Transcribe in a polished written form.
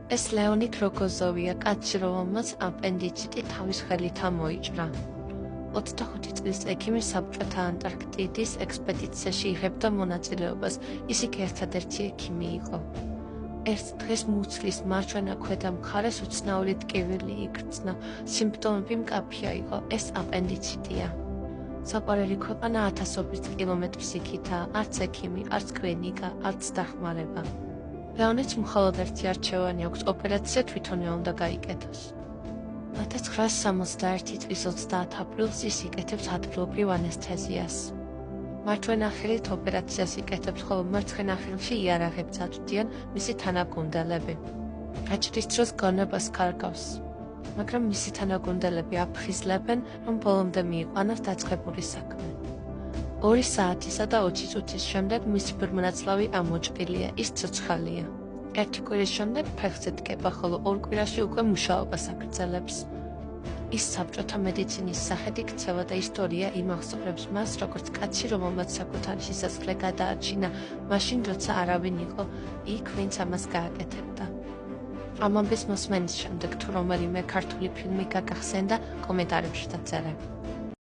ეს ლეონიდ როგოზოვია, კაცი, რომელმაც აპენდიციტი თავის ხელით მოიჭრა. 25 წლის ექიმი საბჭოთა ანტარქტიდის ექსპედიციაში იღებდა მონაწილეობას, ის იქ ერთადერთი ექიმი იყო. ერთ დღეს მუცლის მარჯვენა ქვედა მხარეს უცნაური ტკივილი იგრძნო, სიმპტომები მკაფია იყო, ეს აპენდიციტია. საყვარელი ქვეყანა ათასობით კილომეტრს იქითაა, არც ექიმი, არც კლინიკა, არც დახმარება. ლეონიდს მხოლოდ ერთი არჩევანი აქვს, ოპერაცია თვითონვე უნდა გაიკეთოს. 1961 წლის 30 აპრილს ის იკეთებს ადგილობრივ ანესთეზიას. მარჯვენა ხელით ოპერაციას იკეთებს, ხოლო მარცხენა ხელში იარაღებს აწვდიან მისი თანაგუნდელები. გაჭრის დროს გონებას კარგავს, მაგრამ მისი თანაგუნდელები აფხიზლებენ, რომ ბოლომდე მიიყვანოს დაწყებული საქმე. 2 საათისა და 20 წუთის შემდეგ მისი ბრმნაცლავი ამოჭრილია, ის ცოცხალია. 1 კვირის შემდეგ ფეხზე დგება, ხოლო 2 კვირაში უკვე მუშაობას აგრძელებს. ის საბჭოთა მედიცინის სახედ იქცევა და ისტორია იმახსოვრებს მას, როგორც კაცი, რომელმაც საკუთარი სიცოცხლე გადაარჩინა, მაშინ როცა არავინ იყო იქ, ვინც ამას გააკეთებდა. ამ ამბის მოსმენის შემდეგ თუ რომელიმე ქართული ფილმი გაგახსენდა, კომენტარებში დაწერე.